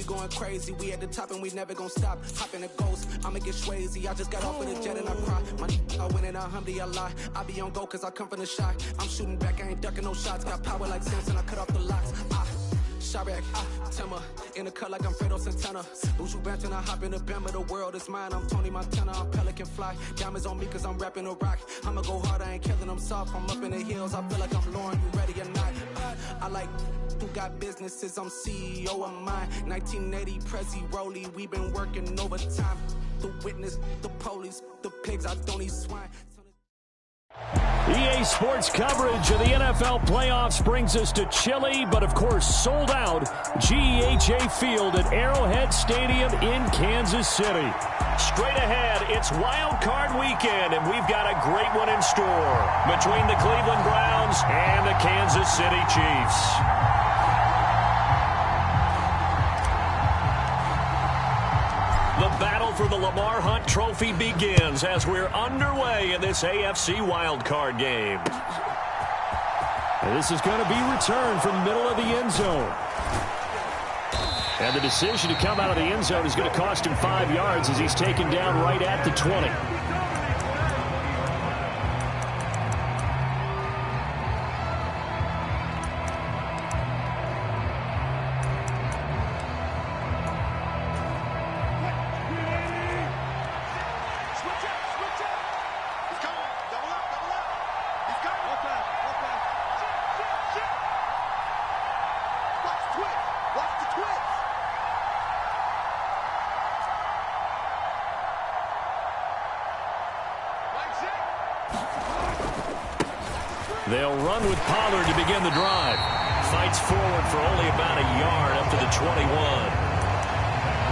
going crazy. We at the top and we never gonna stop. Hopping the ghost, I'ma get Swayze. I just got off of the jet and I cry. My I win in a Humvee, I lie. I be on go cause I come from the shot. I'm shooting back, I ain't ducking no shots. Got power like Samson, I cut off the locks. Sharek, Timmer, in the cut like I'm Fredo Santana. Buju Banton, I hop in the Bama, the world is mine. I'm Tony Montana, I'm Pelican Fly. Diamonds on me cause I'm rapping a rock. I'ma go hard, I ain't killing them soft. I'm up in the hills, I feel like I'm Lauren, you ready or not? I like who got businesses, I'm CEO of mine. 1980 Prezi Rolly, we been working overtime. The witness, the police, the pigs, I don't eat swine. EA Sports coverage of the NFL playoffs brings us to chilly, but of course sold out GEHA Field at Arrowhead Stadium in Kansas City. Straight ahead, it's Wild Card Weekend, and we've got a great one in store between the Cleveland Browns and the Kansas City Chiefs. The battle for the Lamar Hunt Trophy begins as we're underway in this AFC wildcard game. And this is going to be returned from the middle of the end zone. And the decision to come out of the end zone is going to cost him 5 yards as he's taken down right at the 20. They'll run with Pollard to begin the drive. Fights forward for only about a yard up to the 21.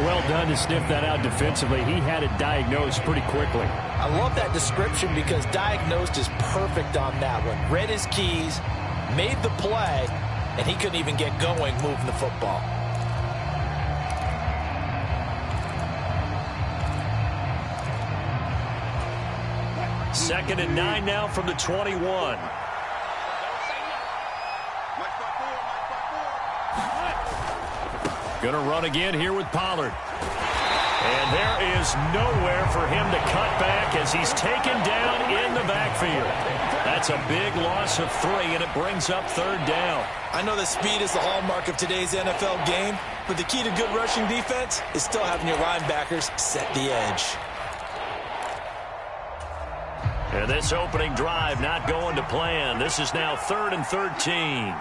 Well done to sniff that out defensively. He had it diagnosed pretty quickly. I love that description because diagnosed is perfect on that one. Read his keys, made the play, and he couldn't even get going moving the football. Second and 9 now from the 21. Going to run again here with Pollard. And there is nowhere for him to cut back as he's taken down in the backfield. That's a big loss of 3, and it brings up third down. I know that speed is the hallmark of today's NFL game, but the key to good rushing defense is still having your linebackers set the edge. And this opening drive not going to plan. This is now 3rd and 13.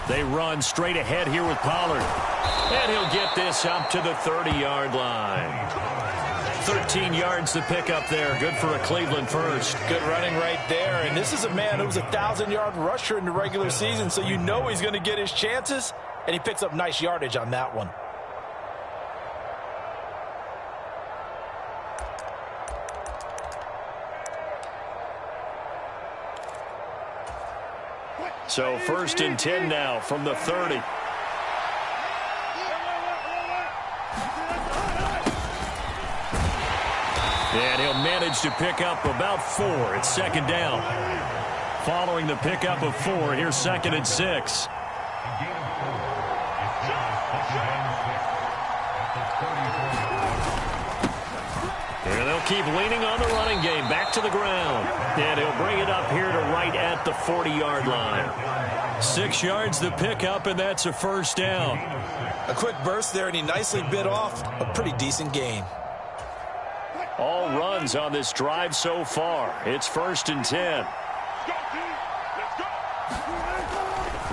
They run straight ahead here with Pollard. And he'll get this up to the 30-yard line. 13 yards to pick up there. Good for a Cleveland first. Good running right there. And this is a man who was a 1,000-yard rusher in the regular season, so you know he's going to get his chances. And he picks up nice yardage on that one. So 1st and 10 now from the 30. And he'll manage to pick up about 4. It's 2nd down. Following the pickup of 4, here's 2nd and 6. And they'll keep leaning on the running game. Back to the ground. And he'll bring it up here to right at the 40-yard line. 6 yards to pick up, and that's a 1st down. A quick burst there, and he nicely bit off a pretty decent gain. All runs on this drive so far. It's 1st and 10.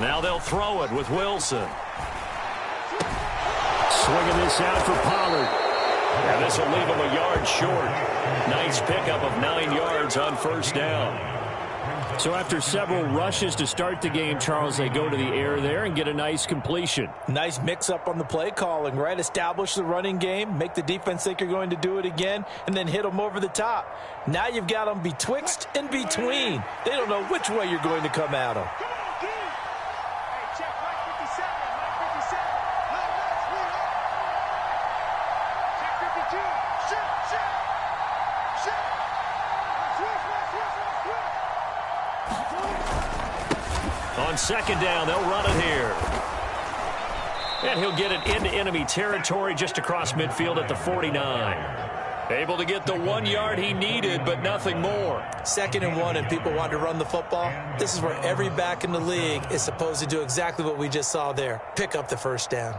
Now they'll throw it with Wilson. Swinging this out for Pollard. And this will leave him a yard short. Nice pickup of 9 yards on 1st down. So after several rushes to start the game, Charles, they go to the air there and get a nice completion. Nice mix-up on the play calling, right? Establish the running game, make the defense think you're going to do it again, and then hit them over the top. Now you've got them betwixt and between. They don't know which way you're going to come at them. On second down, they'll run it here. And he'll get it into enemy territory just across midfield at the 49. Able to get the 1 yard he needed, but nothing more. 2nd and 1, and people want to run the football. This is where every back in the league is supposed to do exactly what we just saw there. Pick up the first down.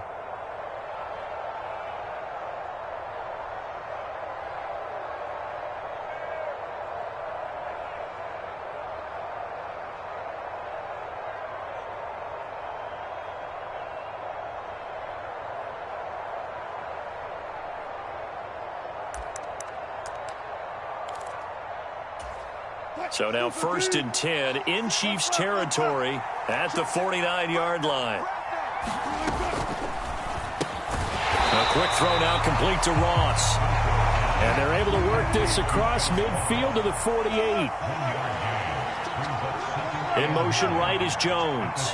So now 1st and 10 in Chiefs territory at the 49-yard line. A quick throw now complete to Ross. And they're able to work this across midfield to the 48. In motion right is Jones.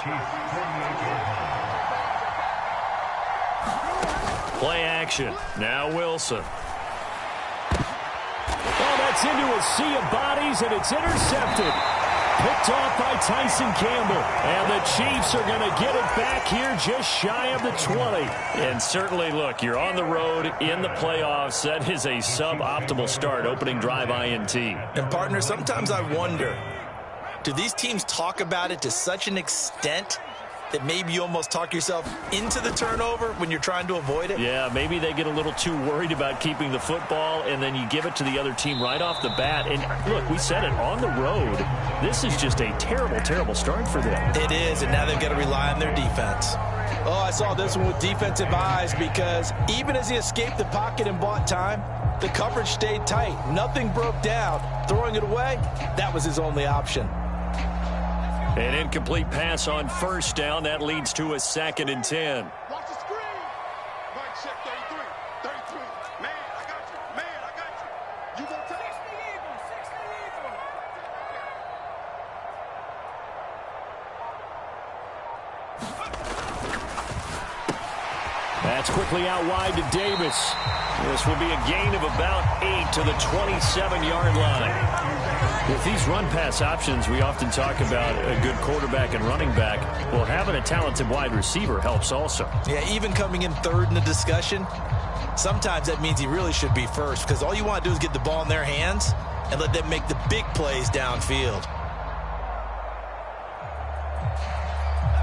Play action. Now Wilson. That's into a sea of bodies, and it's intercepted. Picked off by Tyson Campbell. And the Chiefs are going to get it back here just shy of the 20. And certainly, look, you're on the road in the playoffs. That is a suboptimal start, opening drive INT. And, partner, sometimes I wonder, do these teams talk about it to such an extent that maybe you almost talk yourself into the turnover when you're trying to avoid it? Yeah, maybe they get a little too worried about keeping the football, and then you give it to the other team right off the bat. And look, we said it, on the road, this is just a terrible, terrible start for them. It is, and now they've got to rely on their defense. Oh, I saw this one with defensive eyes, because even as he escaped the pocket and bought time, the coverage stayed tight. Nothing broke down. Throwing it away, that was his only option. An incomplete pass on 1st down. That leads to a 2nd and 10. Watch the screen. Right, check 33. 33. Man, I got you. Man, I got you. You gonna take 60 Eagles. 60 Eagles. That's quickly out wide to Davis. This will be a gain of about 8 to the 27-yard line. With these run-pass options, we often talk about a good quarterback and running back. Well, having a talented wide receiver helps also. Yeah, even coming in 3rd in the discussion, sometimes that means he really should be 1st, because all you want to do is get the ball in their hands and let them make the big plays downfield.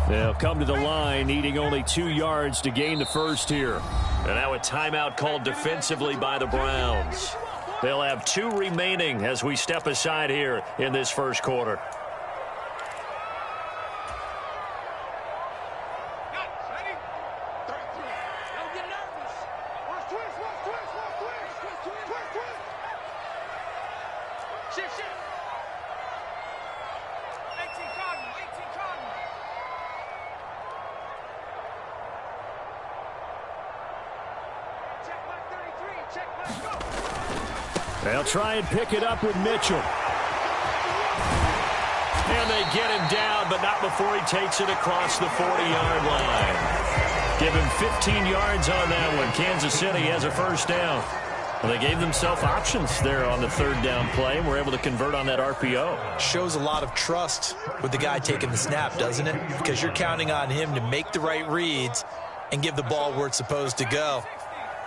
They'll come to the line, needing only 2 yards to gain the first here. And now a timeout called defensively by the Browns. They'll have 2 remaining as we step aside here in this first quarter. They'll try and pick it up with Mitchell. And they get him down, but not before he takes it across the 40-yard line. Give him 15 yards on that one. Kansas City has a first down. Well, they gave themselves options there on the 3rd down play, and were able to convert on that RPO. Shows a lot of trust with the guy taking the snap, doesn't it? Because you're counting on him to make the right reads and give the ball where it's supposed to go.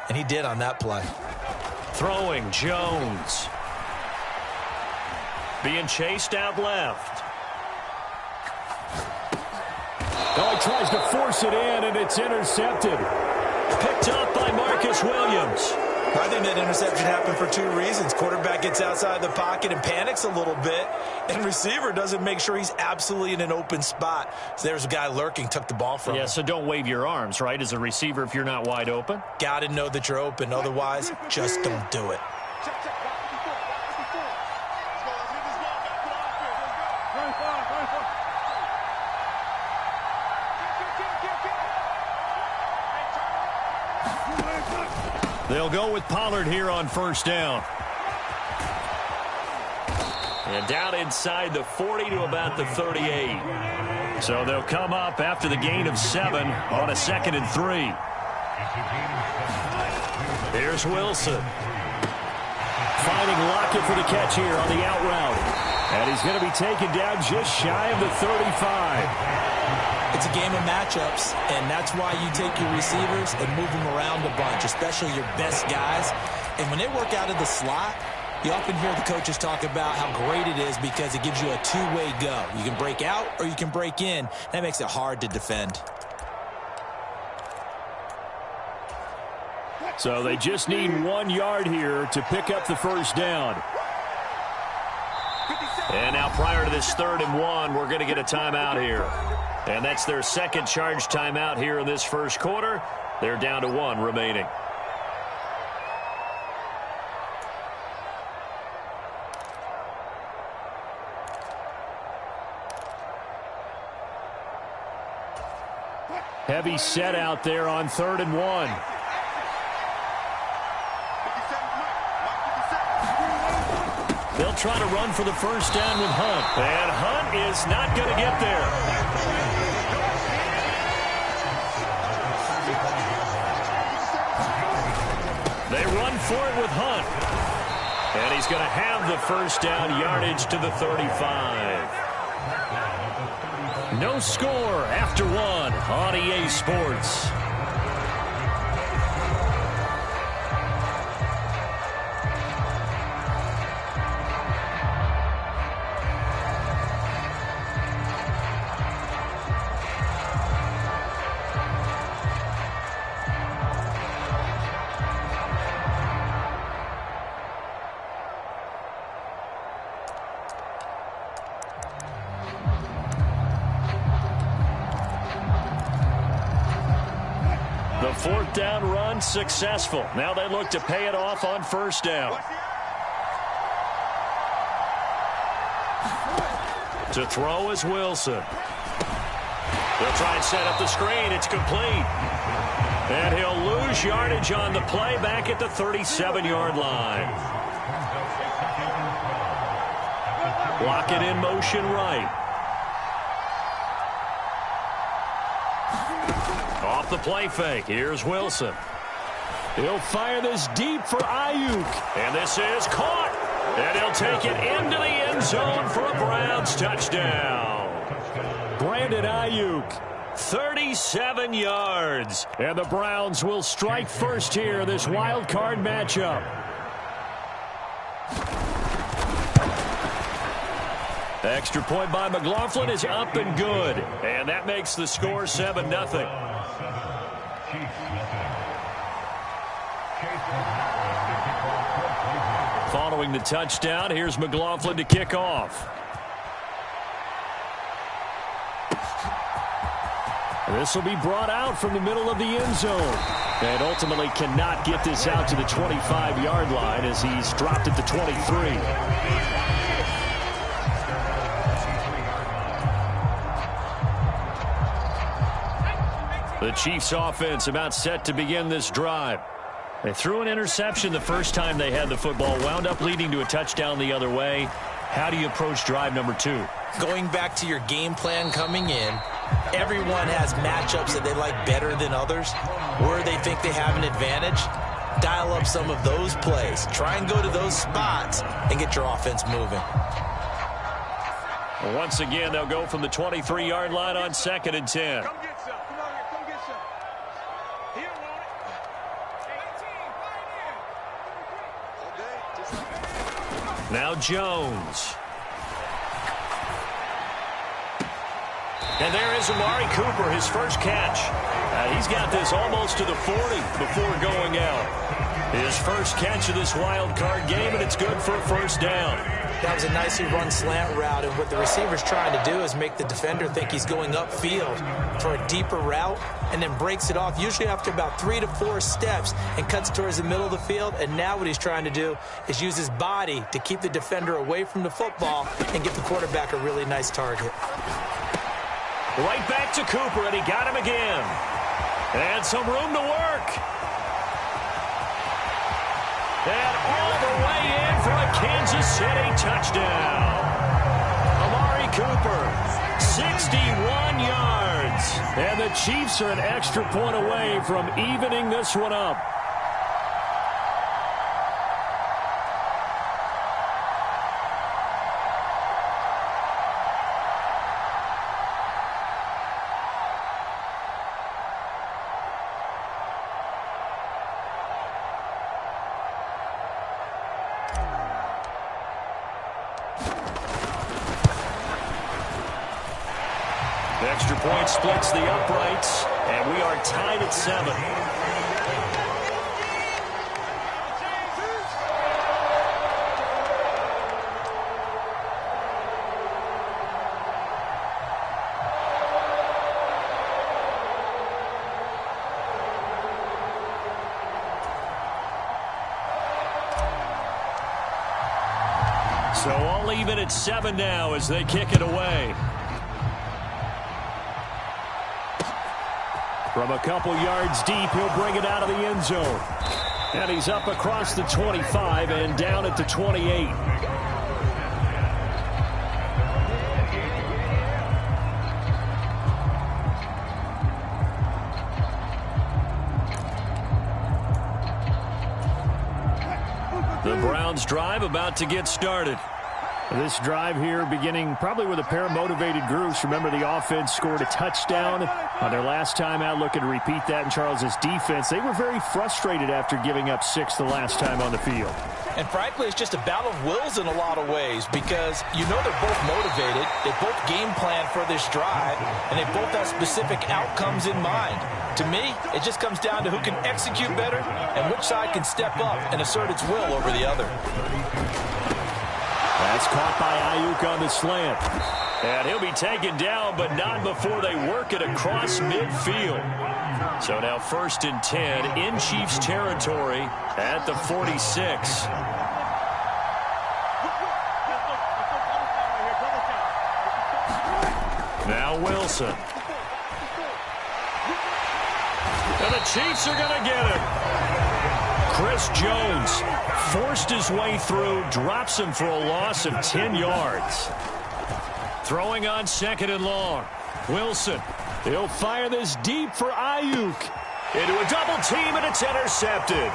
And he did on that play. Throwing, Jones. Being chased out left. Oh, he tries to force it in, and it's intercepted. Picked up by Marcus Williams. I think that interception happened for 2 reasons. Quarterback gets outside the pocket and panics a little bit, and receiver doesn't make sure he's absolutely in an open spot. So there's a guy lurking, took the ball from him. Yeah, so don't wave your arms, right, as a receiver if you're not wide open. Got to know that you're open. Otherwise, just don't do it. They'll go with Pollard here on 1st down. And down inside the 40 to about the 38. So they'll come up after the gain of 7 on a 2nd and 3. Here's Wilson. Finding Lockett for the catch here on the out route. And he's going to be taken down just shy of the 35. It's a game of matchups, and that's why you take your receivers and move them around a bunch, especially your best guys. And when they work out of the slot, you often hear the coaches talk about how great it is because it gives you a two-way go. You can break out or you can break in. That makes it hard to defend. So they just need 1 yard here to pick up the first down. And now prior to this 3rd and 1, we're going to get a timeout here. And that's their second charge timeout here in this first quarter. They're down to 1 remaining. Heavy set out there on 3rd and 1. They'll try to run for the first down with Hunt. And Hunt is not going to get there. They run for it with Hunt. And he's going to have the first down yardage to the 35. No score after 1 on EA Sports. The 4th down run successful. Now they look to pay it off on 1st down. To throw is Wilson. They'll try and set up the screen. It's complete. And he'll lose yardage on the play back at the 37-yard line. Block it in motion right. Off the play fake. Here's Wilson. He'll fire this deep for Ayuk. And this is caught. And he'll take it into the end zone for a Browns touchdown. Brandon Ayuk. 37 yards. And the Browns will strike first here, this wild card matchup. Extra point by McLaughlin is up and good. And that makes the score 7-0. Following the touchdown, here's McLaughlin to kick off. This will be brought out from the middle of the end zone. And ultimately cannot get this out to the 25-yard line as he's dropped at the 23. The Chiefs offense about set to begin this drive. They threw an interception the first time they had the football, wound up leading to a touchdown the other way. How do you approach drive number 2? Going back to your game plan coming in, everyone has matchups that they like better than others, where they think they have an advantage. Dial up some of those plays. Try and go to those spots and get your offense moving. Once again, they'll go from the 23-yard line on 2nd and 10. Come get some. Come on here. Come get some. Here, want it. Now Jones. And there is Amari Cooper, his first catch. He's got this almost to the 40 before going out. His first catch of this wild card game, and it's good for a first down. That was a nicely run slant route, and what the receiver's trying to do is make the defender think he's going upfield for a deeper route, and then breaks it off, usually after about 3 to 4 steps, and cuts towards the middle of the field. And now what he's trying to do is use his body to keep the defender away from the football and give the quarterback a really nice target. Right back to Cooper, and he got him again. And some room to work. And all the way in for a Kansas City touchdown. Amari Cooper, 61 yards. And the Chiefs are an extra point away from evening this one up. Extra point splits the uprights, and we are tied at 7. So all even at 7 now as they kick it away. From a couple yards deep, he'll bring it out of the end zone. And he's up across the 25 and down at the 28. The Browns drive about to get started. This drive here beginning probably with a pair of motivated groups. Remember, the offense scored a touchdown on their last time out. Looking to repeat that in Charles's defense. They were very frustrated after giving up 6 the last time on the field. And frankly, it's just a battle of wills in a lot of ways because you know they're both motivated. They both game plan for this drive, and they both have specific outcomes in mind. To me, it just comes down to who can execute better and which side can step up and assert its will over the other. That's caught by Ayuk on the slant. And he'll be taken down, but not before they work it across midfield. So now 1st and 10 in Chiefs territory at the 46. Now Wilson. And the Chiefs are going to get him. Chris Jones forced his way through, drops him for a loss of 10 yards. Throwing on 2nd and long. Wilson. He'll fire this deep for Ayuk. Into a double team, and it's intercepted.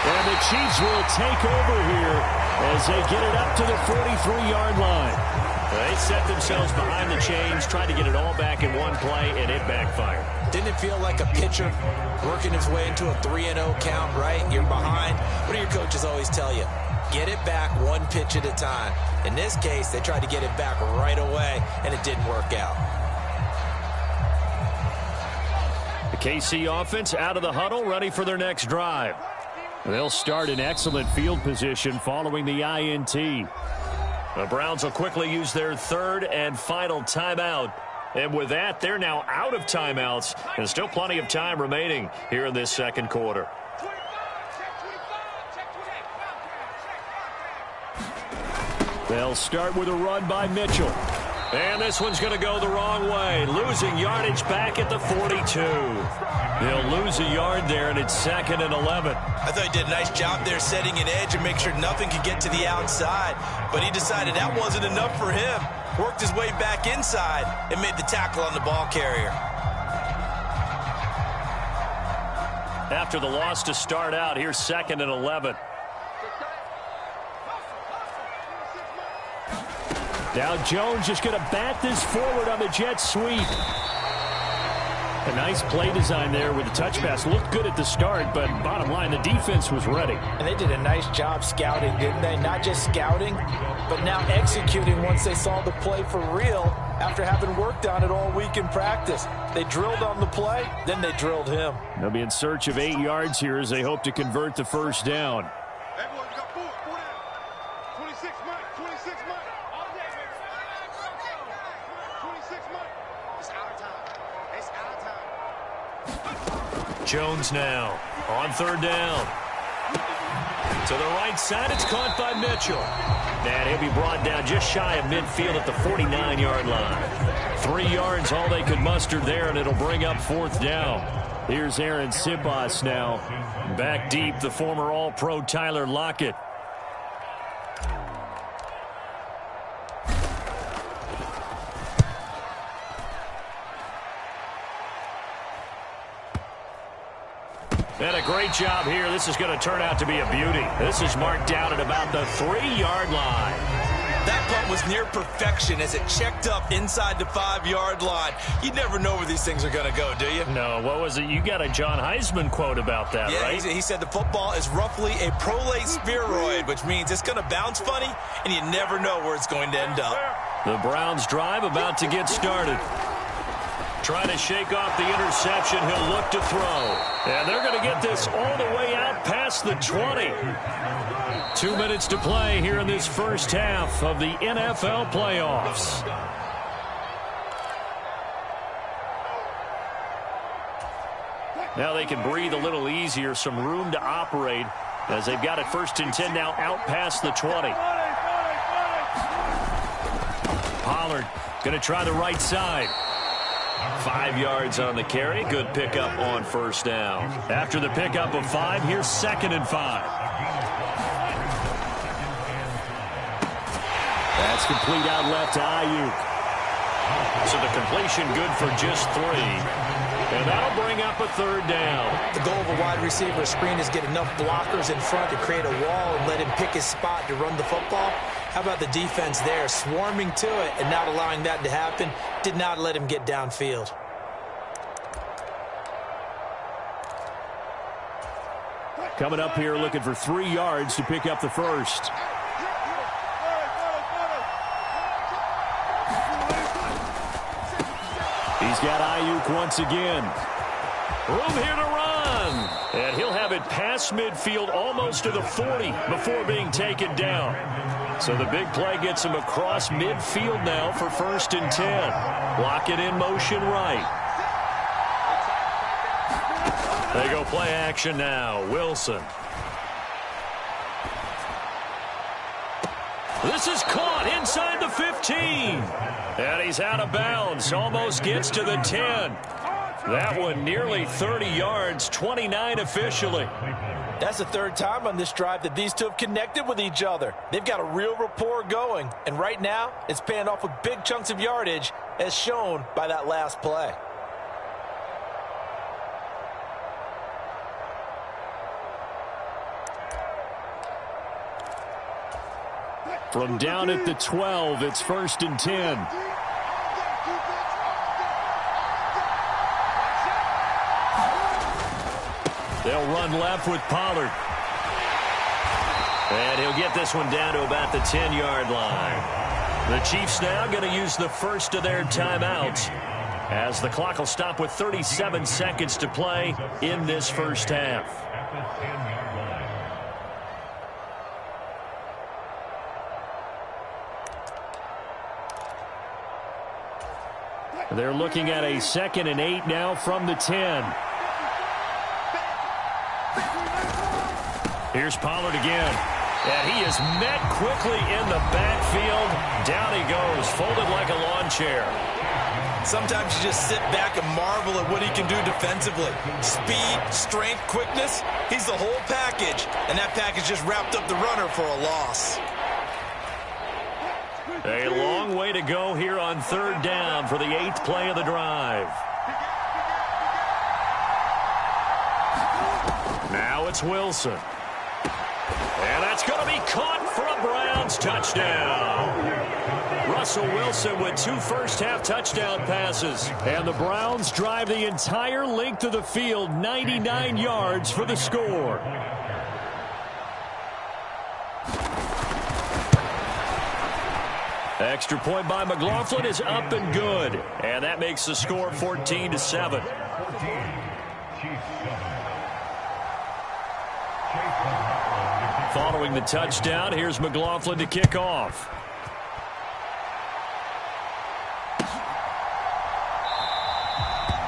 And the Chiefs will take over here as they get it up to the 43-yard line. They set themselves behind the chains, tried to get it all back in one play, and it backfired. Didn't it feel like a pitcher working his way into a 3-0 count, right? You're behind. What do your coaches always tell you? Get it back one pitch at a time. In this case, they tried to get it back right away, and it didn't work out. The KC offense out of the huddle, ready for their next drive. They'll start in excellent field position following the INT. The Browns will quickly use their 3rd and final timeout. And with that, they're now out of timeouts. And still plenty of time remaining here in this 2nd quarter. They'll start with a run by Mitchell. And this one's going to go the wrong way. Losing yardage back at the 42. They'll lose a yard there, and it's 2nd and 11. I thought he did a nice job there setting an edge and make sure nothing could get to the outside. But he decided that wasn't enough for him. Worked his way back inside and made the tackle on the ball carrier. After the loss to start out, here's 2nd and 11. Now Jones just going to bat this forward on the jet sweep. A nice play design there with the touch pass. Looked good at the start, but bottom line, the defense was ready. And they did a nice job scouting, didn't they? Not just scouting, but now executing once they saw the play for real after having worked on it all week in practice. They drilled on the play, then they drilled him. They'll be in search of 8 yards here as they hope to convert the 1st down. Everyone got 4 down. 26 months. 26 months. 26 months. It's out of time. It's out of time. Jones now on 3rd down. To the right side, it's caught by Mitchell. And he'll be brought down just shy of midfield at the 49-yard line. 3 yards, all they could muster there, and it'll bring up 4th down. Here's Aaron Sibas now. Back deep, the former All-Pro Tyler Lockett. And a great job here. This is going to turn out to be a beauty. This is marked down at about the 3-yard line. That punt was near perfection as it checked up inside the 5-yard line. You never know where these things are going to go, do you? No, what was it? You got a John Heisman quote about that, yeah, right? He said the football is roughly a prolate spheroid, which means it's going to bounce funny, and you never know where it's going to end up. The Browns drive about to get started. Trying to shake off the interception. He'll look to throw. And they're going to get this all the way out past the 20. 2 minutes to play here in this first half of the NFL playoffs. Now they can breathe a little easier, some room to operate as they've got it 1st and 10 now out past the 20. Pollard going to try the right side. 5 yards on the carry. Good pickup on 1st down. After the pickup of 5, here's 2nd and 5. That's complete out left to Ayuk. So the completion good for just 3. And that'll bring up a 3rd down. The goal of a wide receiver screen is get enough blockers in front to create a wall and let him pick his spot to run the football. How about the defense there, swarming to it and not allowing that to happen? Did not let him get downfield. Coming up here looking for 3 yards to pick up the 1st. He's got Ayuk once again. Room here to run. And he'll have it past midfield almost to the 40 before being taken down. So the big play gets him across midfield now for 1st and 10. Lock it in motion right. They go play action now. Wilson. This is caught inside the 15. And he's out of bounds. Almost gets to the 10. That one nearly 30 yards, 29 officially. That's the 3rd time on this drive that these two have connected with each other. They've got a real rapport going. And right now, it's paying off with big chunks of yardage, as shown by that last play. From down at the 12, it's 1st and 10. They'll run left with Pollard. And he'll get this one down to about the 10-yard line. The Chiefs now going to use the first of their timeouts as the clock will stop with 37 seconds to play in this first half. They're looking at a 2nd and 8 now from the 10. Here's Pollard again. And he is met quickly in the backfield. Down he goes, folded like a lawn chair. Sometimes you just sit back and marvel at what he can do defensively. Speed, strength, quickness. He's the whole package. And that package just wrapped up the runner for a loss. A long way to go here on 3rd down for the 8th play of the drive. Now it's Wilson. And that's going to be caught for a Browns touchdown. Russell Wilson with 2 first-half touchdown passes. And the Browns drive the entire length of the field, 99 yards for the score. Extra point by McLaughlin is up and good. And that makes the score 14-7. Following the touchdown, here's McLaughlin to kick off.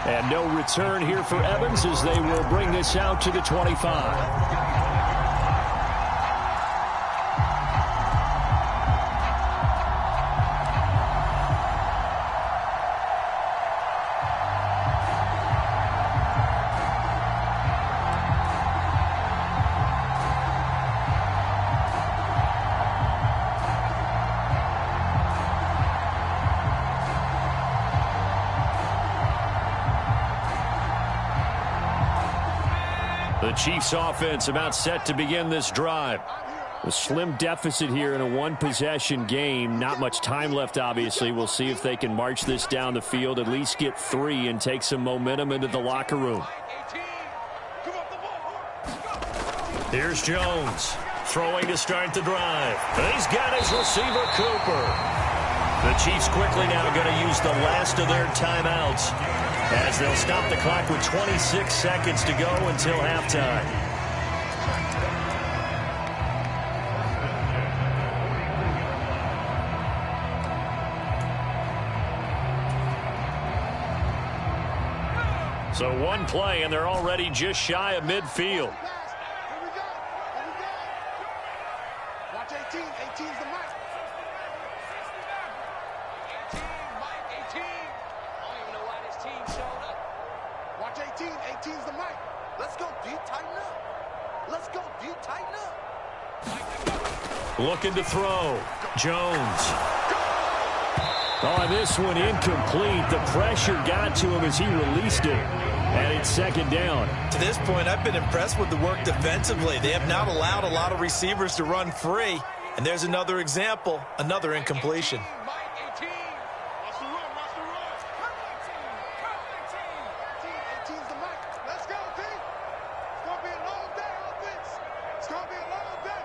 And no return here for Evans as they will bring this out to the 25. The Chiefs offense about set to begin this drive. A slim deficit here in a one-possession game. Not much time left, obviously. We'll see if they can march this down the field, at least get 3, and take some momentum into the locker room. Here's Jones, throwing to start the drive. And he's got his receiver, Cooper. The Chiefs quickly now going to use the last of their timeouts, as they'll stop the clock with 26 seconds to go until halftime. So one play, and they're already just shy of midfield. Watch 18. 18's the mic. 18, Mike, 18. I don't even know why this team showed up. Watch 18. 18's the mic. Let's go, D. Tighten up. Let's go, D. Tighten up. Looking to throw. Jones. On this one, incomplete. The pressure got to him as he released it. And it's second down. To this point, I've been impressed with the work defensively. They have not allowed a lot of receivers to run free. And there's another example, another incompletion. Mike, 18. Watch the run, watch the run. 18's the mic. Let's go, D. It's going to be a long day, offense. It's going to be a long day.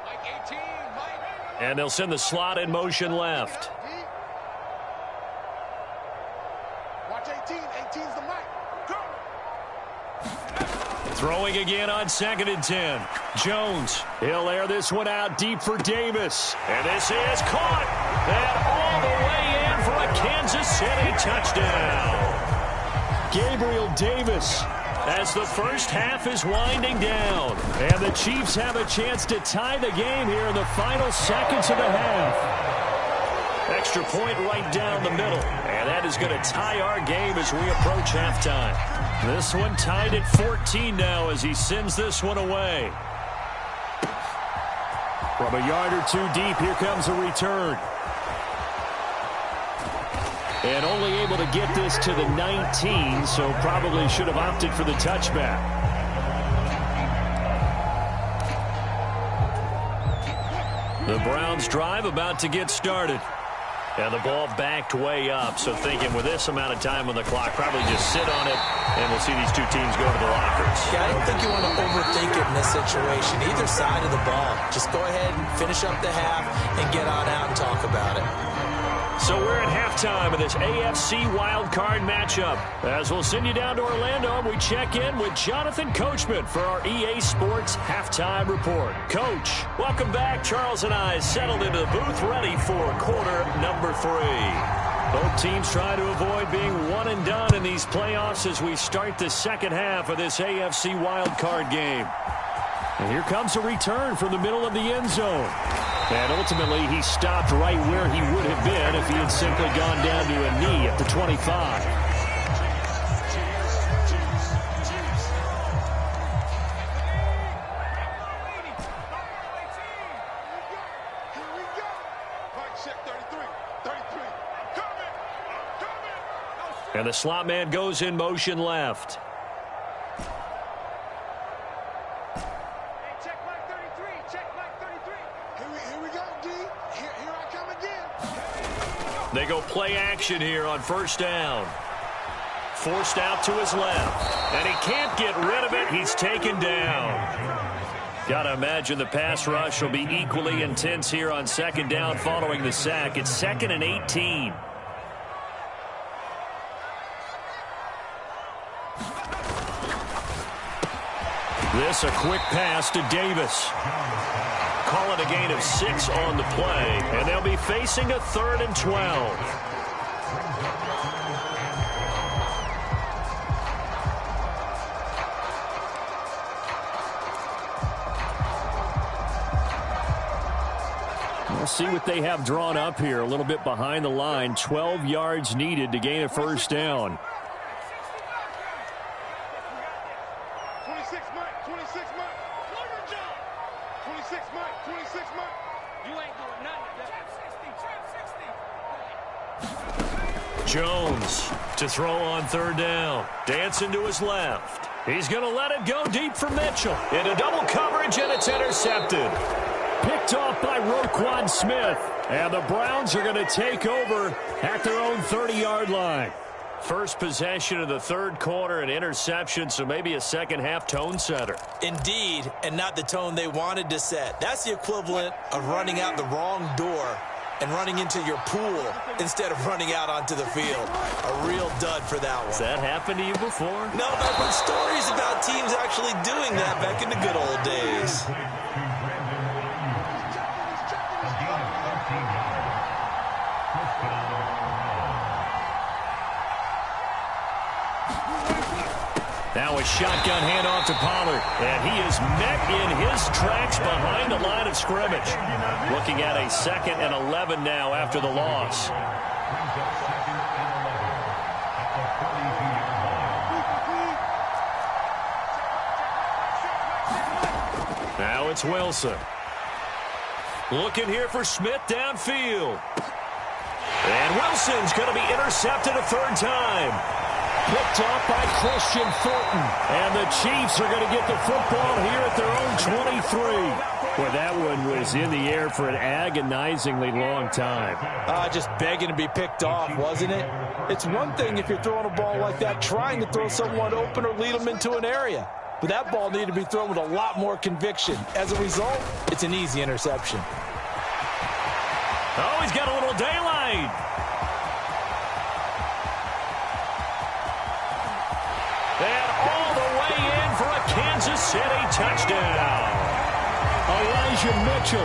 Mike, 18, Mike. And they'll send the slot in motion left. Watch 18. 18's the mic. Go. Throwing again on 2nd and 10. Jones, he'll air this one out deep for Davis. And this is caught. And all the way in for a Kansas City touchdown. Gabriel Davis, as the first half is winding down. And the Chiefs have a chance to tie the game here in the final seconds of the half. Extra point right down the middle. And that is going to tie our game as we approach halftime. This one tied at 14 now as he sends this one away. From a yard or two deep, here comes a return. And only able to get this to the 19, so probably should have opted for the touchback. The Browns drive about to get started. And the ball backed way up, so thinking with this amount of time on the clock, probably just sit on it, and we'll see these two teams go to the lockers. Yeah, I don't think you want to overthink it in this situation. Either side of the ball. Just go ahead and finish up the half and get on out and talk about it. So we're at halftime of this AFC wildcard matchup. As we'll send you down to Orlando, we check in with Jonathan Coachman for our EA Sports Halftime Report. Coach, welcome back. Charles and I settled into the booth ready for quarter number 3. Both teams trying to avoid being one and done in these playoffs as we start the second half of this AFC wildcard game. And here comes a return from the middle of the end zone. And ultimately, he stopped right where he would have been if he had simply gone down to a knee at the 25. And the slot man goes in motion left. They go play action here on first down. Forced out to his left. And he can't get rid of it. He's taken down. Got to imagine the pass rush will be equally intense here on second down following the sack. It's 2nd and 18. This a quick pass to Davis. Call it a gain of 6 on the play, and they'll be facing a 3rd and 12. We'll see what they have drawn up here. A little bit behind the line. 12 yards needed to gain a first down. 26 Mike, 26 Mike. 26 Mike, 26 Mike. You ain't doing nothing. Trap 60. Jones to throw on 3rd down. Dancing to his left. He's going to let it go deep for Mitchell. Into double coverage, and it's intercepted. Picked off by Roquan Smith. And the Browns are going to take over at their own 30-yard line. First possession of the third quarter, an interception, so maybe a second-half tone setter. Indeed, and not the tone they wanted to set. That's the equivalent of running out the wrong door and running into your pool instead of running out onto the field. A real dud for that one. Has that happened to you before? No, I've heard stories about teams actually doing that back in the good old days. Now a shotgun handoff to Pollard, and he is met in his tracks behind the line of scrimmage. Looking at a 2nd and 11 now after the loss. Now it's Wilson. Looking here for Smith downfield. And Wilson's going to be intercepted a third time. Picked off by Christian Fulton. And the Chiefs are going to get the football here at their own 23. Boy, that one was in the air for an agonizingly long time. Just begging to be picked off, wasn't it? It's one thing if you're throwing a ball like that, trying to throw someone open or lead them into an area. But that ball needed to be thrown with a lot more conviction. As a result, it's an easy interception. Oh, he's got a little daylight. And all the way in for a Kansas City touchdown. Elijah Mitchell,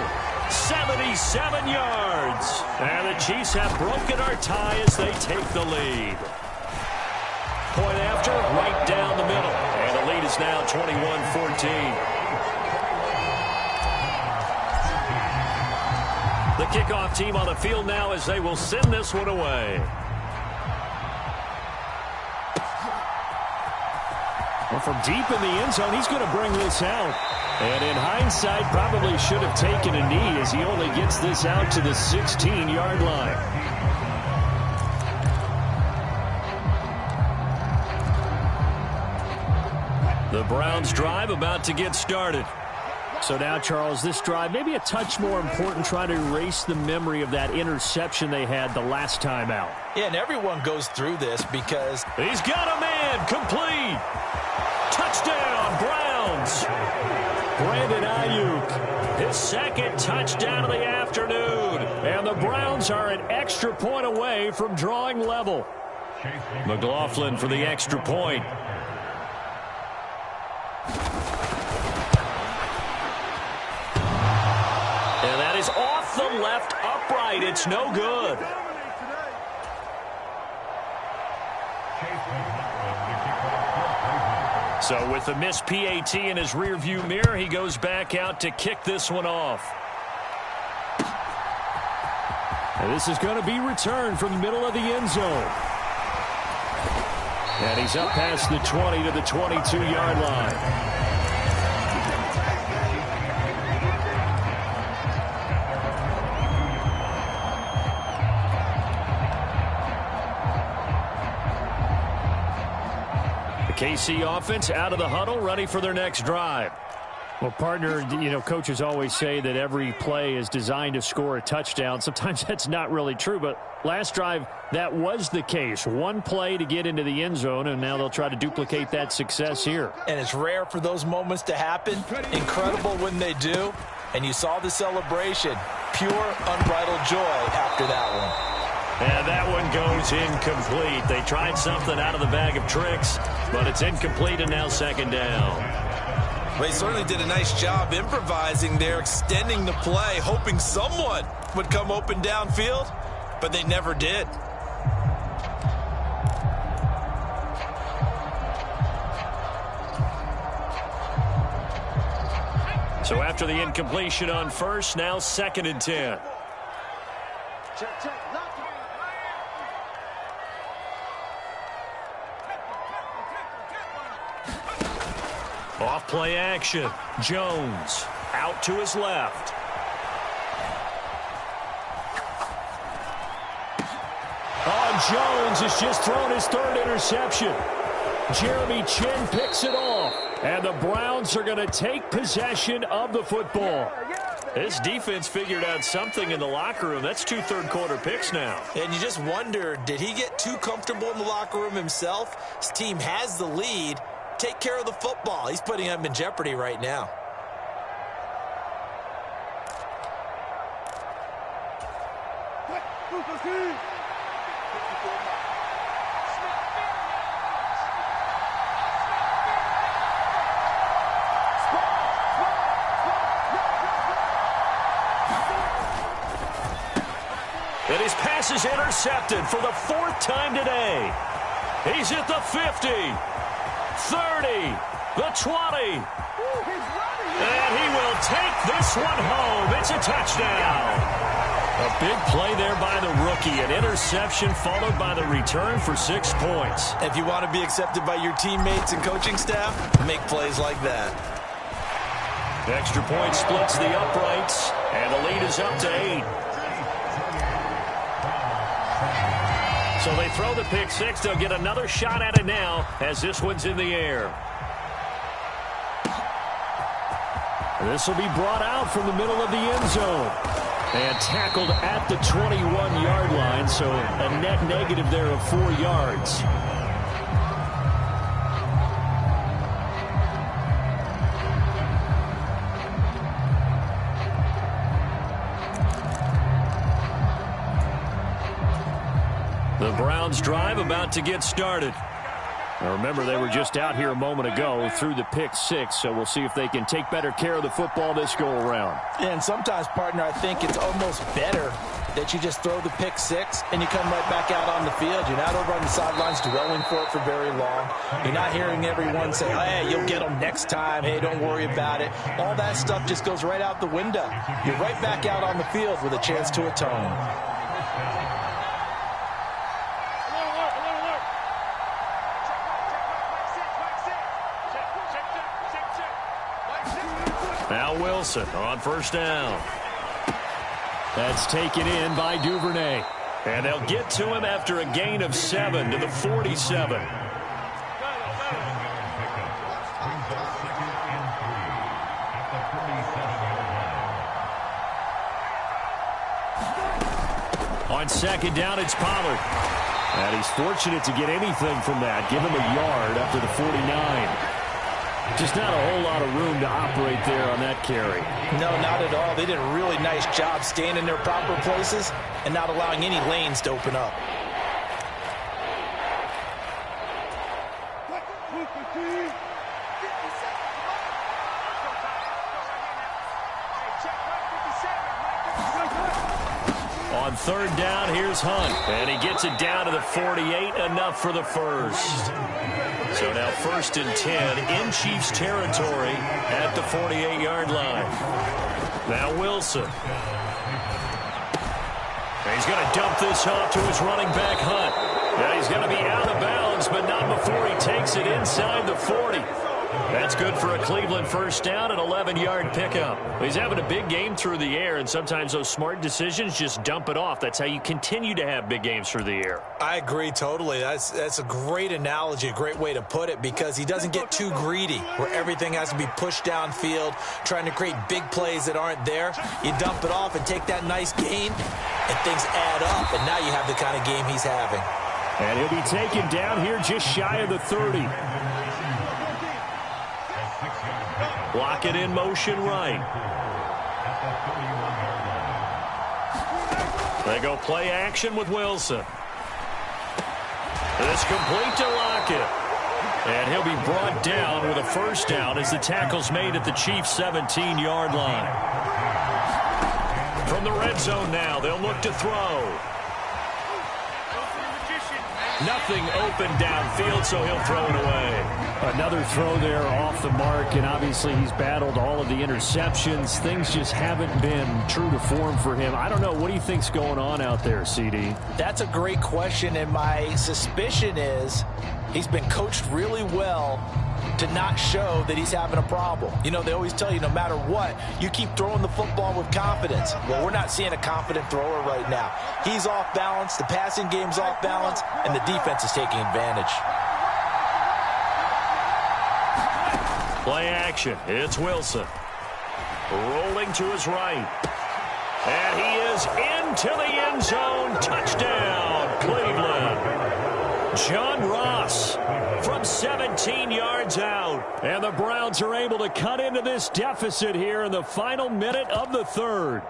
77 yards. And the Chiefs have broken our tie as they take the lead. Point after, right down the middle. And the lead is now 21-14. The kickoff team on the field now as they will send this one away. Well, from deep in the end zone, he's going to bring this out. And in hindsight, probably should have taken a knee as he only gets this out to the 16-yard line. The Browns drive about to get started. So now, Charles, this drive maybe a touch more important, trying to erase the memory of that interception they had the last time out. Yeah, and everyone goes through this because he's got a man complete. Touchdown, Browns. Brandon Ayuk, his second touchdown of the afternoon. And the Browns are an extra point away from drawing level. McLaughlin for the extra point. And that is off the left upright. It's no good. So with the missed PAT in his rearview mirror, he goes back out to kick this one off. And this is going to be returned from the middle of the end zone. And he's up past the 20 to the 22-yard line. KC offense out of the huddle, ready for their next drive. Well, partner, coaches always say that every play is designed to score a touchdown. Sometimes that's not really true, but last drive, that was the case. One play to get into the end zone, and now they'll try to duplicate that success here. And it's rare for those moments to happen. Incredible when they do. And you saw the celebration. Pure, unbridled joy after that one. And that one goes incomplete. They tried something out of the bag of tricks, but it's incomplete and now second down. Well, he certainly did a nice job improvising there, extending the play, hoping someone would come open downfield, but they never did. So after the incompletion on first, now 2nd and 10. Off play action. Jones out to his left. Oh, Jones has just thrown his third interception. Jeremy Chin picks it off. And the Browns are going to take possession of the football. This defense figured out something in the locker room. That's 2 third-quarter picks now. And you just wonder, did he get too comfortable in the locker room himself? His team has the lead. Take care of the football. He's putting them in jeopardy right now. And his pass is intercepted for the 4th time today. He's at the 50, 30, the 20. And he will take this one home. It's a touchdown. A big play there by the rookie. An interception followed by the return for 6 points. If you want to be accepted by your teammates and coaching staff, make plays like that. Extra point splits the uprights, and the lead is up to 8. So they throw the pick 6. They'll get another shot at it now as this one's in the air. This will be brought out from the middle of the end zone. And tackled at the 21-yard line, so a net negative there of 4 yards. The Browns drive about to get started. Now remember, they were just out here a moment ago through the pick 6, so we'll see if they can take better care of the football this go-around. And sometimes, partner, I think it's almost better that you just throw the pick 6 and you come right back out on the field. You're not over on the sidelines dwelling for it for very long. You're not hearing everyone say, hey, you'll get them next time. Hey, don't worry about it. All that stuff just goes right out the window. You're right back out on the field with a chance to atone. Now Wilson on first down. That's taken in by Duvernay. And they'll get to him after a gain of 7 to the 47. On second down, it's Pollard. And he's fortunate to get anything from that. Give him a yard up to the 49. Just not a whole lot of room to operate there on that carry. No, not at all. They did a really nice job staying in their proper places and not allowing any lanes to open up. On third down, here's Hunt. And he gets it down to the 48, enough for the first. So now 1st and 10 in Chiefs territory at the 48-yard line. Now Wilson. And he's going to dump this off to his running back, Hunt. And he's going to be out of bounds, but not before he takes it inside the 40. That's good for a Cleveland first down, an 11-yard pickup. He's having a big game through the air, and sometimes those smart decisions just dump it off. That's how you continue to have big games through the air. I agree totally. That's a great analogy, a great way to put it, because he doesn't get too greedy where everything has to be pushed downfield, trying to create big plays that aren't there. You dump it off and take that nice gain, and things add up, and now you have the kind of game he's having. And he'll be taken down here just shy of the 30. Block it in motion right. They go play action with Wilson. It's complete to Lockett. And he'll be brought down with a first down as the tackle's made at the Chiefs' 17-yard line. From the red zone now, they'll look to throw. Nothing open downfield, so he'll throw it away. Another throw there off the mark, and obviously he's battled all of the interceptions. Things just haven't been true to form for him. I don't know. What do you think's going on out there, CD? That's a great question, and my suspicion is he's been coached really well to not show that he's having a problem. You know, they always tell you no matter what, you keep throwing the football with confidence. Well, we're not seeing a confident thrower right now. He's off balance, the passing game's off balance, and the defense is taking advantage. Play action. It's Wilson. Rolling to his right. And he is into the end zone. Touchdown, Cleveland. John Ross from 17 yards out. And the Browns are able to cut into this deficit here in the final minute of the third.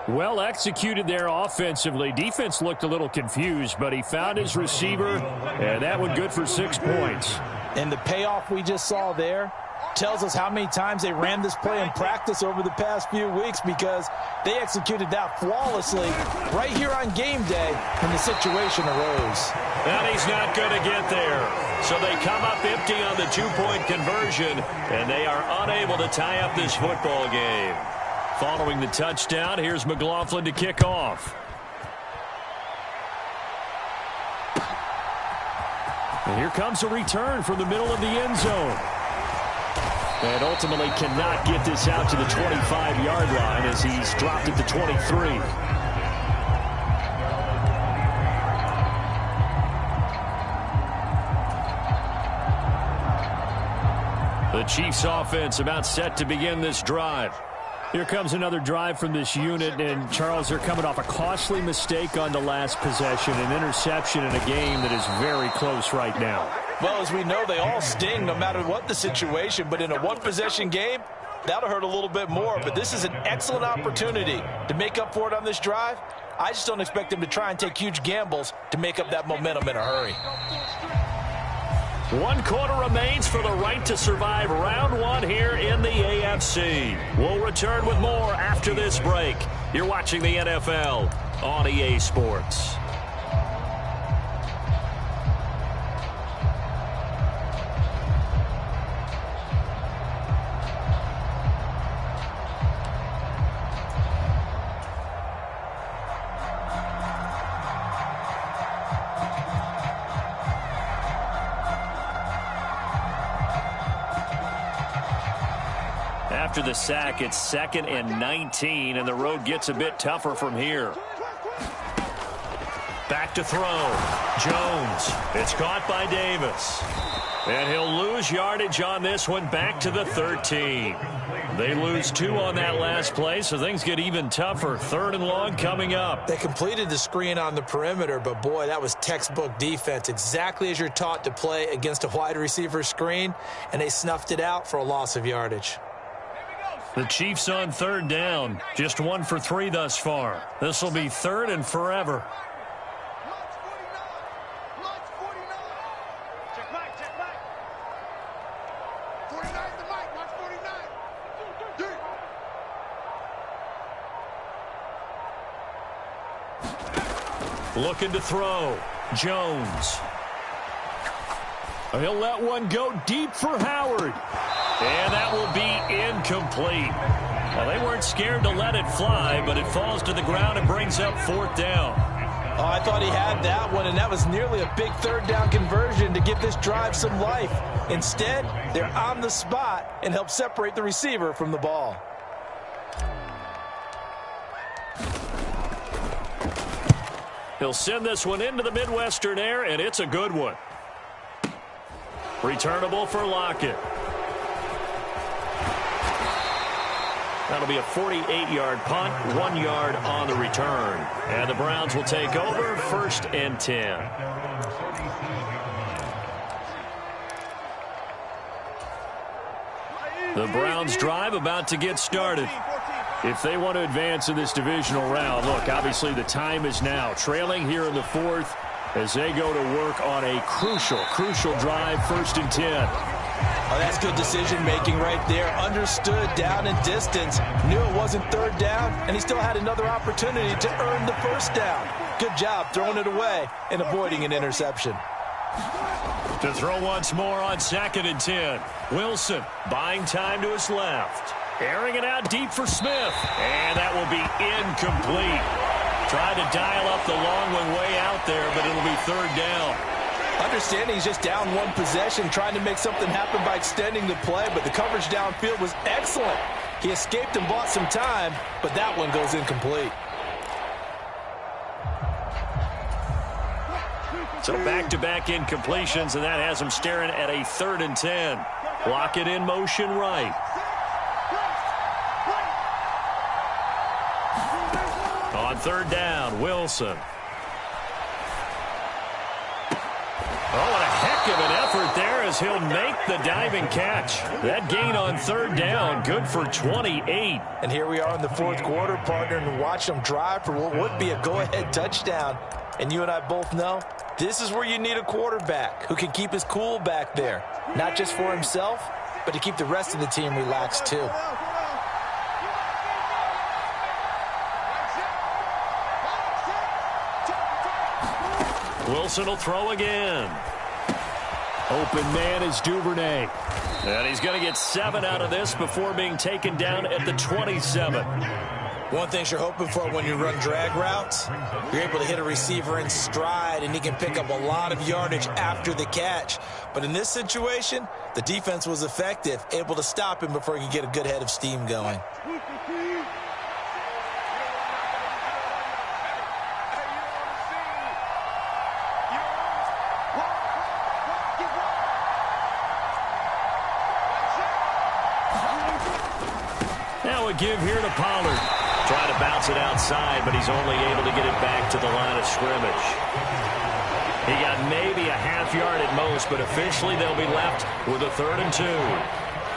Well executed there offensively. Defense looked a little confused, but he found his receiver, and that one good for 6 points. And the payoff we just saw there tells us how many times they ran this play in practice over the past few weeks, because they executed that flawlessly right here on game day when the situation arose. And he's not going to get there. So they come up empty on the 2-point conversion, and they are unable to tie up this football game. Following the touchdown, here's McLaughlin to kick off. And here comes a return from the middle of the end zone. And ultimately cannot get this out to the 25-yard line as he's dropped it to 23. The Chiefs offense about set to begin this drive. Here comes another drive from this unit, and Charles, they're coming off a costly mistake on the last possession, an interception in a game that is very close right now. Well, as we know, they all sting no matter what the situation, but in a one-possession game, that'll hurt a little bit more. But this is an excellent opportunity to make up for it on this drive. I just don't expect them to try and take huge gambles to make up that momentum in a hurry. 1 quarter remains for the right to survive round 1 here in the AFC. We'll return with more after this break. You're watching the NFL on EA Sports. After the sack, it's 2nd and 19, and the road gets a bit tougher from here. Back to throw. Jones. It's caught by Davis. And he'll lose yardage on this one, back to the 13. They lose 2 on that last play, so things get even tougher. 3rd and long coming up. They completed the screen on the perimeter, but boy, that was textbook defense. Exactly as you're taught to play against a wide receiver screen, and they snuffed it out for a loss of yardage. The Chiefs on 3rd down. Just 1 for 3 thus far. This will be 3rd and forever. Looking to throw. Jones. He'll let one go deep for Howard. And that will be incomplete. Well, they weren't scared to let it fly, but it falls to the ground and brings up 4th down. Oh, I thought he had that one, and that was nearly a big 3rd down conversion to give this drive some life. Instead, they're on the spot and help separate the receiver from the ball. He'll send this one into the Midwestern air, and it's a good one. Returnable for Lockett. That'll be a 48-yard punt, 1 yard on the return. And the Browns will take over, 1st and 10. The Browns drive about to get started. If they want to advance in this divisional round, look, obviously the time is now. Trailing here in the 4th as they go to work on a crucial drive, 1st and 10. Oh, that's good decision-making right there. Understood down and distance. Knew it wasn't 3rd down, and he still had another opportunity to earn the 1st down. Good job throwing it away and avoiding an interception. To throw once more on 2nd and 10. Wilson buying time to his left. Airing it out deep for Smith. And that will be incomplete. Tried to dial up the long one way out there, but it'll be 3rd down. Understanding he's just down 1 possession, trying to make something happen by extending the play, but the coverage downfield was excellent. He escaped and bought some time, but that one goes incomplete. So back-to-back incompletions, and that has him staring at a 3rd and 10. Lock it in motion right. third down. Wilson. Oh, and a heck of an effort there as he'll make the diving catch. That gain on third down, good for 28. And here we are in the fourth quarter, partner, and watch them drive for what would be a go-ahead touchdown. And you and I both know this is where you need a quarterback who can keep his cool back there, not just for himself, but to keep the rest of the team relaxed too. Wilson will throw again. Open man is Duvernay. And he's going to get 7 out of this before being taken down at the 27. One thing you're hoping for when you run drag routes, you're able to hit a receiver in stride, and he can pick up a lot of yardage after the catch. But in this situation, the defense was effective, able to stop him before he could get a good head of steam going. Now a give here to Pollard. Trying to bounce it outside, but he's only able to get it back to the line of scrimmage. He got maybe a half yard at most, but officially they'll be left with a 3rd and 2.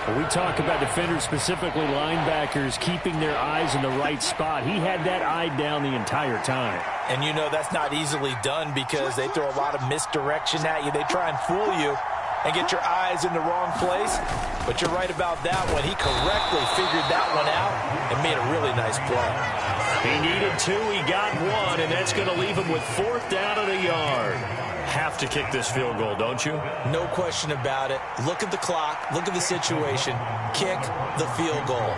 When we talk about defenders, specifically linebackers, keeping their eyes in the right spot, he had that eye down the entire time. And you know that's not easily done because they throw a lot of misdirection at you. They try and fool you and get your eyes in the wrong place. But you're right about that one. He correctly figured that one out and made a really nice play. He needed 2, he got 1, and that's going to leave him with 4th down and a yard. Have to kick this field goal, don't you? No question about it. Look at the clock. Look at the situation. Kick the field goal.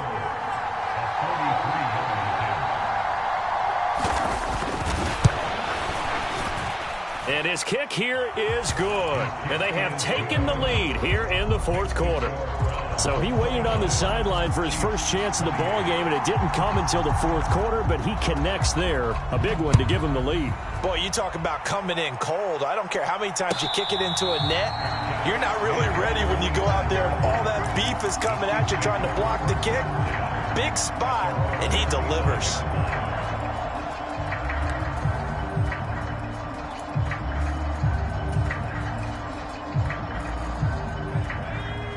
And his kick here is good. And they have taken the lead here in the 4th quarter. So he waited on the sideline for his first chance of the ball game, and it didn't come until the 4th quarter, but he connects there. A big one to give him the lead. Boy, you talk about coming in cold. I don't care how many times you kick it into a net. You're not really ready when you go out there and all that beef is coming at you trying to block the kick. Big spot, and he delivers.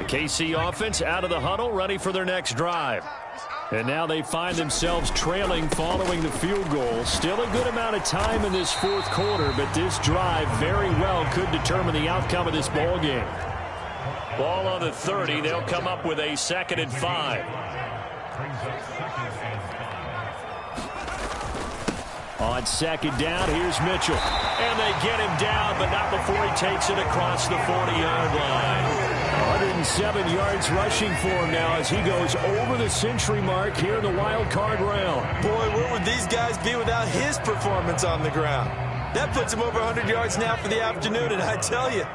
KC offense out of the huddle, ready for their next drive. And now they find themselves trailing following the field goal. Still a good amount of time in this 4th quarter, but this drive very well could determine the outcome of this ball game. Ball on the 30. They'll come up with a 2nd and 5. On 2nd down, here's Mitchell. And they get him down, but not before he takes it across the 40-yard line. 107 yards rushing for him now as he goes over the century mark here in the wild card round. Boy, where would these guys be without his performance on the ground? That puts him over 100 yards now for the afternoon, and I tell you,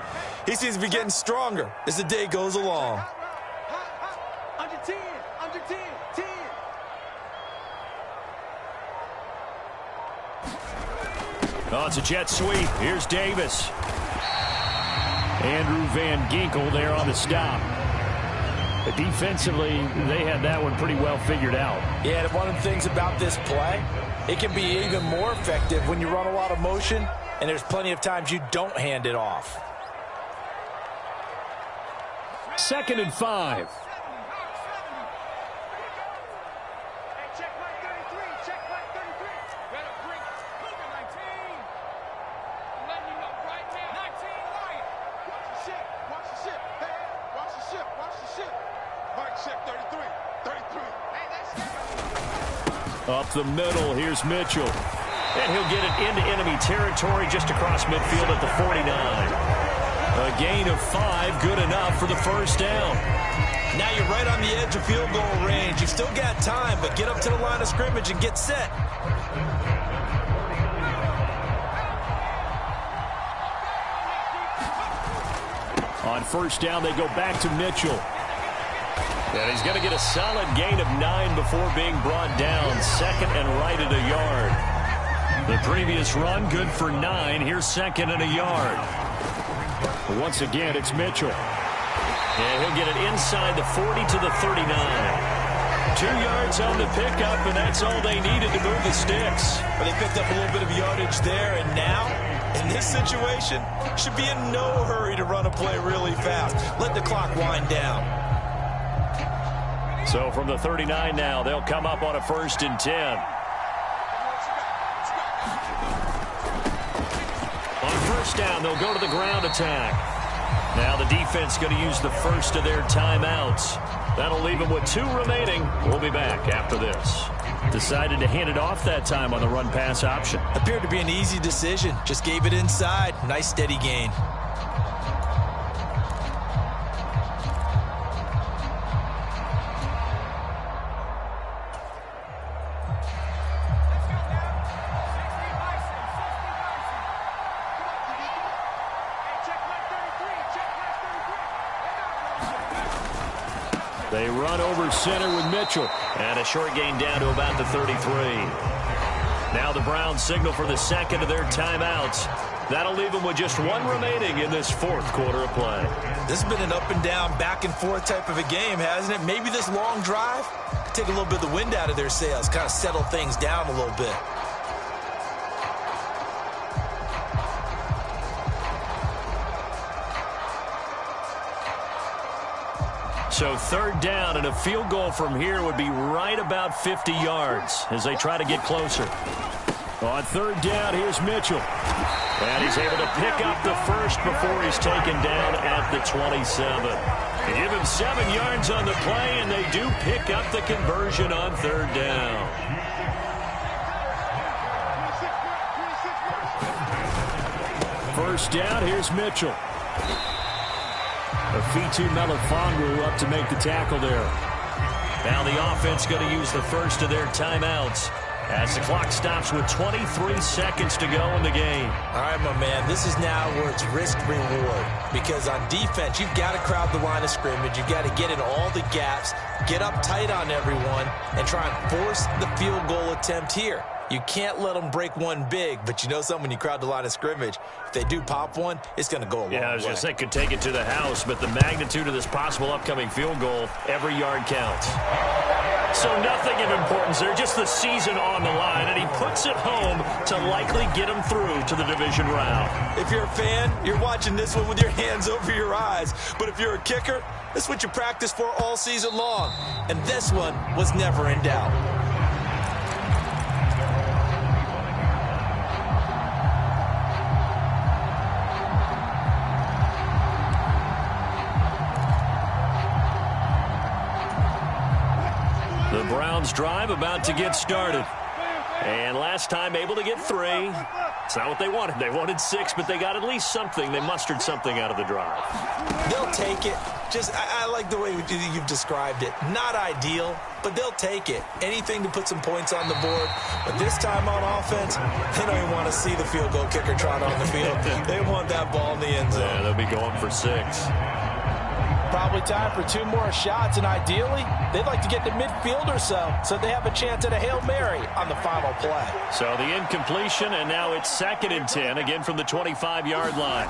he seems to be getting stronger as the day goes along. Under 10, under 10, 10. Oh, it's a jet sweep. Here's Davis. Andrew Van Ginkel there on the stop. But defensively, they had that one pretty well figured out. Yeah, and one of the things about this play, it can be even more effective when you run a lot of motion, and there's plenty of times you don't hand it off. 2nd and 5. Up the middle, here's Mitchell. And he'll get it into enemy territory just across midfield at the 49. A gain of 5, good enough for the 1st down. Now you're right on the edge of field goal range. You've still got time, but get up to the line of scrimmage and get set. On 1st down, they go back to Mitchell. And he's going to get a solid gain of 9 before being brought down. 2nd and right at a yard. The previous run, good for 9. Here's 2nd and a yard. But once again, it's Mitchell. And he'll get it inside the 40 to the 39. 2 yards on the pickup, and that's all they needed to move the sticks. But they picked up a little bit of yardage there, and now, in this situation, should be in no hurry to run a play really fast. Let the clock wind down. So from the 39 now, they'll come up on a 1st and 10. On 1st down, they'll go to the ground attack. Now the defense going to use the first of their timeouts. That'll leave them with 2 remaining. We'll be back after this. Decided to hand it off that time on the run-pass option. Appeared to be an easy decision. Just gave it inside. Nice steady gain. They run over center with Mitchell. And a short gain down to about the 33. Now the Browns signal for the second of their timeouts. That'll leave them with just 1 remaining in this 4th quarter of play. This has been an up and down, back and forth type of a game, hasn't it? Maybe this long drive could take a little bit of the wind out of their sails, kind of settle things down a little bit. So 3rd down, and a field goal from here would be right about 50 yards as they try to get closer. On 3rd down, here's Mitchell. And he's able to pick up the first before he's taken down at the 27. They give him 7 yards on the play, and they do pick up the conversion on 3rd down. First down, here's Mitchell. Afitu Melifonwu up to make the tackle there. Now the offense going to use the first of their timeouts as the clock stops with 23 seconds to go in the game. All right, my man, this is now where it's risk-reward. Because on defense, you've got to crowd the line of scrimmage. You've got to get in all the gaps, get up tight on everyone, and try and force the field goal attempt here. You can't let them break one big, but you know something, when you crowd the line of scrimmage, if they do pop one, it's going to go a long way. Yeah, I was going to say, could take it to the house, but the magnitude of this possible upcoming field goal, every yard counts. So nothing of importance there, just the season on the line, and he puts it home to likely get him through to the division round. If you're a fan, you're watching this one with your hands over your eyes. But if you're a kicker, this is what you practice for all season long. And this one was never in doubt. The Browns drive about to get started. And last time able to get 3. It's not what they wanted. They wanted 6, but they got at least something. They mustered something out of the drive. They'll take it. I like the way you've described it. Not ideal, but they'll take it. Anything to put some points on the board. But this time on offense, they don't even want to see the field goal kicker trot on the field. They want that ball in the end zone. Yeah, they'll be going for 6. Probably time for 2 more shots, and ideally, they'd like to get to midfield or so they have a chance at a Hail Mary on the final play. So the incompletion, and now it's 2nd and 10, again from the 25-yard line.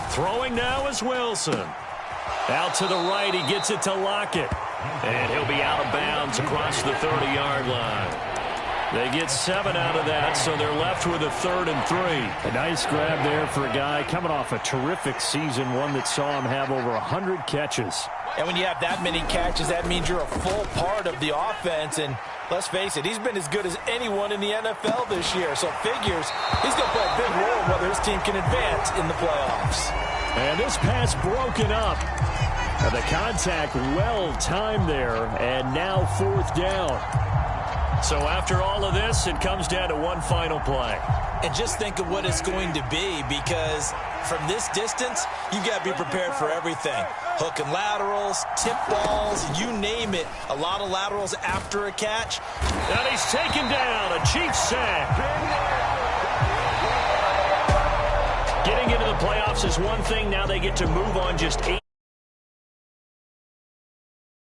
Throwing now is Wilson. Out to the right, he gets it to Lockett. And he'll be out of bounds across the 30-yard line. They get 7 out of that, so they're left with a 3rd and 3. A nice grab there for a guy coming off a terrific season, one that saw him have over 100 catches. And when you have that many catches, that means you're a full part of the offense. And let's face it, he's been as good as anyone in the NFL this year. So figures he's going to play a big role in whether his team can advance in the playoffs. And this pass broken up. And the contact well timed there, and now 4th down. So after all of this, it comes down to one final play. And just think of what it's going to be, because from this distance, you've got to be prepared for everything. Hook and laterals, tip balls, you name it. A lot of laterals after a catch. And he's taken down, a Chiefs sack. Getting into the playoffs is one thing. Now they get to move on just 8.